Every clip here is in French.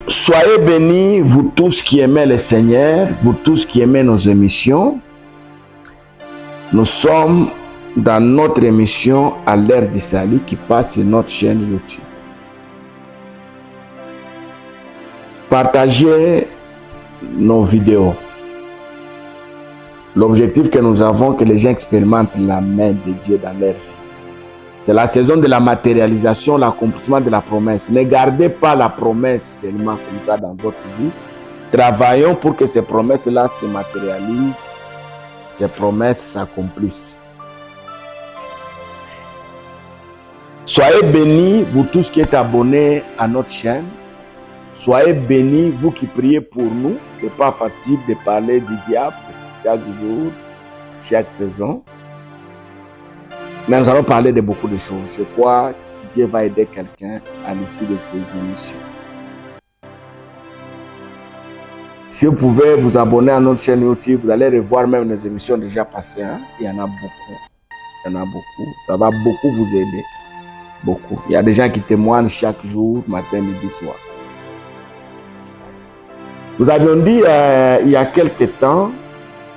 Soyez bénis, vous tous qui aimez le Seigneur, vous tous qui aimez nos émissions. Nous sommes dans notre émission à l'heure du salut qui passe sur notre chaîne YouTube. Partagez nos vidéos. L'objectif que nous avons, que les gens expérimentent la main de Dieu dans leur vie. C'est la saison de la matérialisation, l'accomplissement de la promesse. Ne gardez pas la promesse seulement comme ça dans votre vie. Travaillons pour que ces promesses-là se matérialisent, ces promesses s'accomplissent. Soyez bénis, vous tous qui êtes abonnés à notre chaîne. Soyez bénis, vous qui priez pour nous. Ce n'est pas facile de parler du diable chaque jour, chaque saison. Mais nous allons parler de beaucoup de choses. Je crois que Dieu va aider quelqu'un à l'issue de ces émissions. Si vous pouvez vous abonner à notre chaîne YouTube, vous allez revoir même les émissions déjà passées. Hein? Il y en a beaucoup. Il y en a beaucoup. Ça va beaucoup vous aider. Beaucoup. Il y a des gens qui témoignent chaque jour, matin, midi, soir. Nous avions dit il y a quelques temps,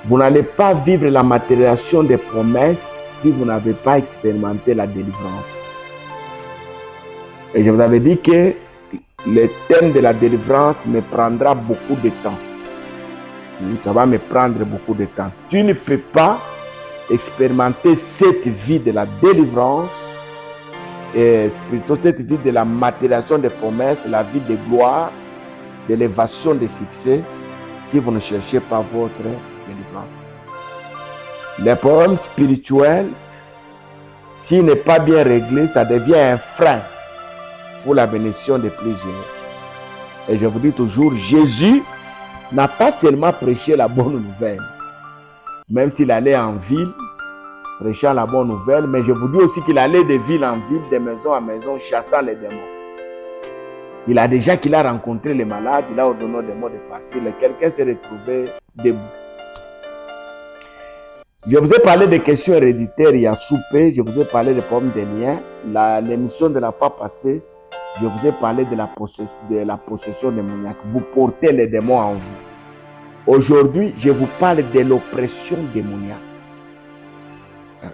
vous n'allez pas vivre la matérialisation des promesses si vous n'avez pas expérimenté la délivrance. Et je vous avais dit que le thème de la délivrance me prendra beaucoup de temps. Ça va me prendre beaucoup de temps. Tu ne peux pas expérimenter cette vie de la délivrance, et plutôt cette vie de la matérialisation des promesses, la vie de gloire, d'élévation, de succès, si vous ne cherchez pas votre délivrance. Les problèmes spirituels, s'il n'est pas bien réglé, ça devient un frein pour la bénédiction de plusieurs. Et je vous dis toujours, Jésus n'a pas seulement prêché la bonne nouvelle, même s'il allait en ville, prêchant la bonne nouvelle, mais je vous dis aussi qu'il allait de ville en ville, de maison en maison, chassant les démons. Il a déjà qu'il a rencontré les malades, il a ordonné aux démons de partir, et quelqu'un s'est retrouvé debout. Je vous ai parlé des questions héréditaires, il y a soupé, je vous ai parlé des problèmes des liens. L'émission de la fois passée, je vous ai parlé de la possession démoniaque. Vous portez les démons en vous. Aujourd'hui, je vous parle de l'oppression démoniaque.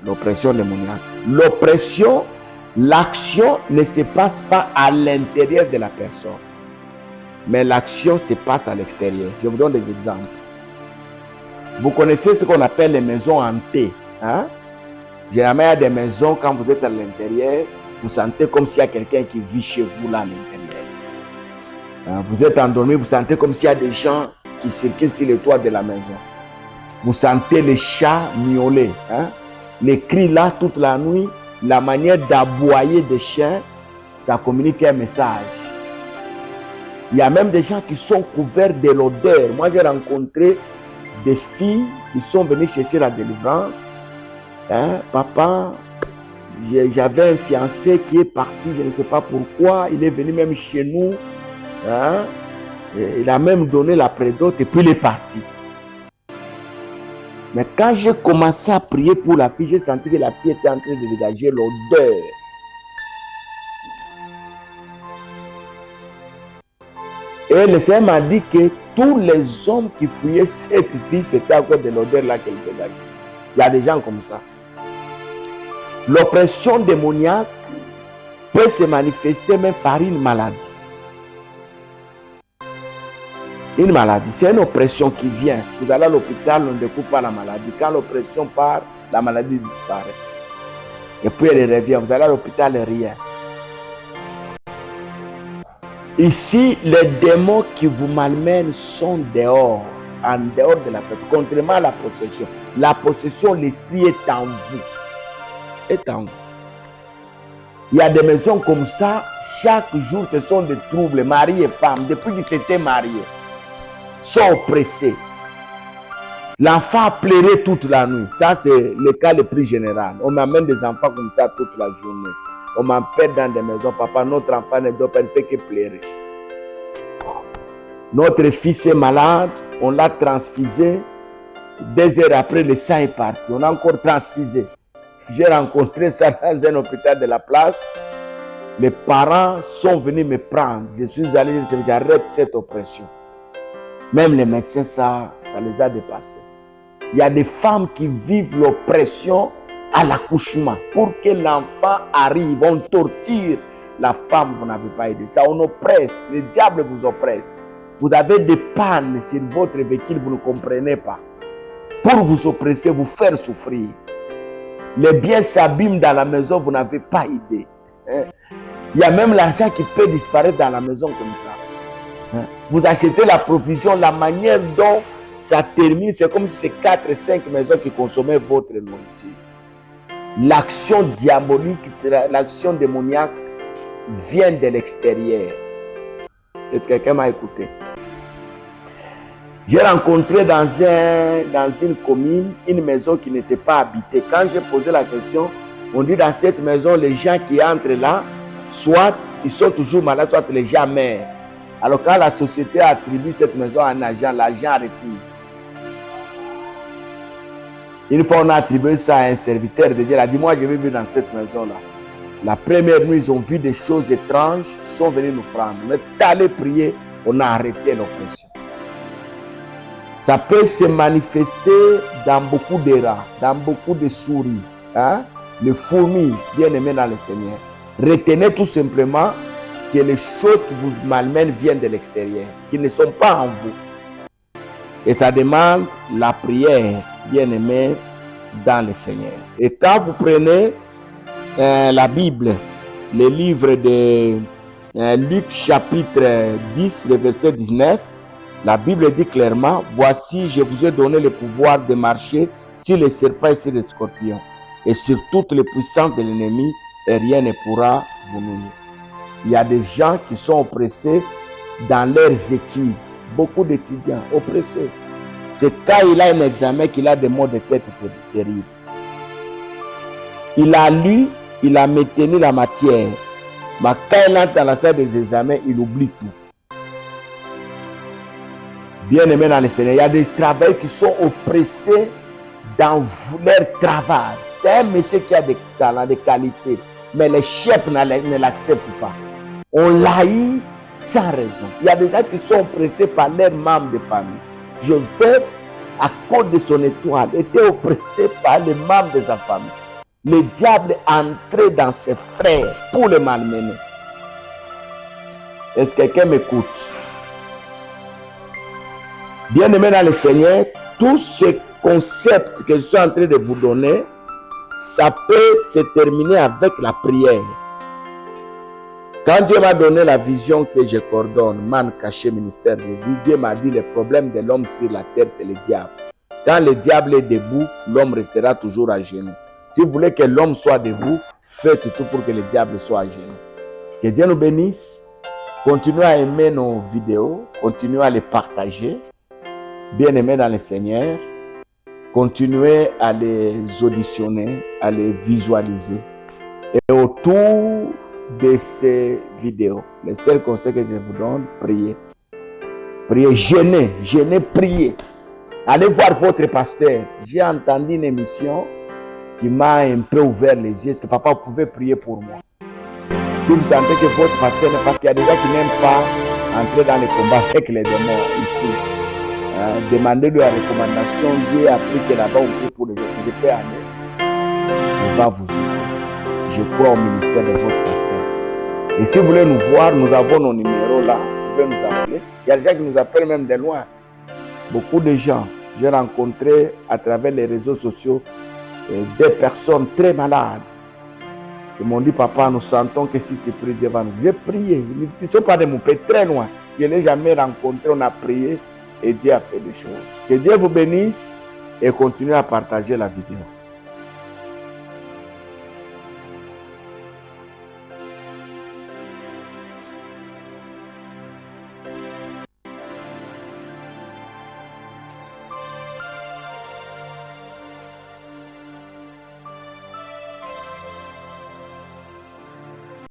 L'oppression démoniaque. L'oppression, l'action ne se passe pas à l'intérieur de la personne, mais l'action se passe à l'extérieur. Je vous donne des exemples. Vous connaissez ce qu'on appelle les maisons hantées. Hein? Généralement, il y a des maisons, quand vous êtes à l'intérieur, vous sentez comme s'il y a quelqu'un qui vit chez vous là à l'intérieur. Hein? Vous êtes endormi, vous sentez comme s'il y a des gens qui circulent sur le toit de la maison. Vous sentez les chats miauler. Hein? Les cris là toute la nuit, la manière d'aboyer des chiens, ça communique un message. Il y a même des gens qui sont couverts de l'odeur. Moi, j'ai rencontré des filles qui sont venues chercher la délivrance. Hein? Papa, j'avais un fiancé qui est parti, je ne sais pas pourquoi. Il est venu même chez nous. Hein? Il a même donné la prédote et puis il est parti. Mais quand j'ai commencé à prier pour la fille, j'ai senti que la fille était en train de dégager l'odeur. Et le Seigneur m'a dit que tous les hommes qui fuyaient cette fille, c'était à cause de l'odeur là qu'elle dégageait. Il y a des gens comme ça. L'oppression démoniaque peut se manifester même par une maladie. Une maladie, c'est une oppression qui vient. Vous allez à l'hôpital, on ne découvre pas la maladie. Quand l'oppression part, la maladie disparaît. Et puis elle revient. Vous allez à l'hôpital, rien. Ici, les démons qui vous malmènent sont dehors, en dehors de la personne, contrairement à la possession. La possession, l'esprit est en vous. Est en vous. Il y a des maisons comme ça, chaque jour, ce sont des troubles, mari et femme, depuis qu'ils s'étaient mariés, sont oppressés. L'enfant a pleuré toute la nuit. Ça, c'est le cas le plus général. On m'amène des enfants comme ça toute la journée. On m'empêche dans des maisons. Papa, notre enfant ne doit pas ne fait que pleurer. Notre fils est malade. On l'a transfusé. 2 heures après, le sang est parti. On a encore transfusé. J'ai rencontré ça dans un hôpital de la place. Les parents sont venus me prendre. Je suis allé, j'arrête cette oppression. Même les médecins, ça les a dépassés. Il y a des femmes qui vivent l'oppression à l'accouchement. Pour que l'enfant arrive, on torture la femme, vous n'avez pas aidé. Ça, on oppresse, le diable vous oppresse. Vous avez des pannes sur votre véhicule, vous ne comprenez pas. Pour vous oppresser, vous faire souffrir. Les biens s'abîment dans la maison, vous n'avez pas idée. Il y a même l'argent qui peut disparaître dans la maison comme ça. Vous achetez la provision, la manière dont ça termine, c'est comme si c'est 4 et 5 maisons qui consommaient votre nourriture. L'action diabolique, l'action démoniaque vient de l'extérieur. Est-ce que quelqu'un m'a écouté? J'ai rencontré dans une commune une maison qui n'était pas habitée. Quand j'ai posé la question, on dit dans cette maison, les gens qui entrent là, soit ils sont toujours malades, soit les gens meurent. Alors quand la société attribue cette maison à un agent, l'agent refuse. Une fois on a attribué ça à un serviteur de Dieu, il a dit, moi je vais vivre dans cette maison-là. La première nuit, ils ont vu des choses étranges, ils sont venus nous prendre. On est allé prier, on a arrêté l'oppression. Ça peut se manifester dans beaucoup de rats, dans beaucoup de souris, les fourmis bien aimées dans le Seigneur. Retenez tout simplement que les choses qui vous malmènent viennent de l'extérieur, qui ne sont pas en vous. Et ça demande la prière, bien aimée, dans le Seigneur. Et quand vous prenez la Bible, le livre de Luc chapitre 10, le verset 19, la Bible dit clairement, voici, je vous ai donné le pouvoir de marcher sur les serpents et sur les scorpions, et sur toutes les puissances de l'ennemi, et rien ne pourra vous nuire. Il y a des gens qui sont oppressés dans leurs études. Beaucoup d'étudiants oppressés. C'est quand il a un examen qu'il a des maux de tête terribles. Il a lu, il a maintenu la matière, mais quand il entre dans la salle des examens, il oublie tout. Bien aimé dans le Seigneur, il y a des travailleurs qui sont oppressés dans leur travail. C'est un monsieur qui a des talents, des qualités, mais les chefs ne l'acceptent pas. On l'haït sans raison. Il y a des gens qui sont oppressés par leurs membres de famille. Joseph, à cause de son étoile, était oppressé par les membres de sa famille. Le diable entrait dans ses frères pour le malmener. Est-ce que quelqu'un m'écoute? Bien aimé dans le Seigneur, tout ce concept que je suis en train de vous donner, ça peut se terminer avec la prière. Quand Dieu m'a donné la vision que je coordonne, Man Caché Ministère de Vie, Dieu m'a dit le problème de l'homme sur la terre, c'est le diable. Quand le diable est debout, l'homme restera toujours à genoux. Si vous voulez que l'homme soit debout, faites tout pour que le diable soit à genoux. Que Dieu nous bénisse. Continuez à aimer nos vidéos, continuez à les partager. Bien-aimés dans le Seigneur, continuez à les auditionner, à les visualiser. Et autour de ces vidéos, le seul conseil que je vous donne, priez. Priez, jeûnez, priez. Allez voir votre pasteur. J'ai entendu une émission qui m'a un peu ouvert les yeux. Est-ce que papa, vous pouvez prier pour moi? Si vous sentez que votre pasteur, parce qu'il y a des gens qui n'aiment pas entrer dans les combats avec les démons ici. Demandez-lui la recommandation. J'ai appris que là-bas, on peut pour les autres. Je peux aller. Il va vous aider. Je crois au ministère de votre pasteur. Et si vous voulez nous voir, nous avons nos numéros là. Vous pouvez nous appeler. Il y a des gens qui nous appellent même de loin. Beaucoup de gens. J'ai rencontré à travers les réseaux sociaux des personnes très malades. Ils m'ont dit, papa, nous sentons que si tu pries, Dieu va nous. J'ai prié. Ils ne sont pas de mon pays, très loin. Je ne l'ai jamais rencontré. On a prié. Et Dieu a fait des choses. Que Dieu vous bénisse et continuez à partager la vidéo.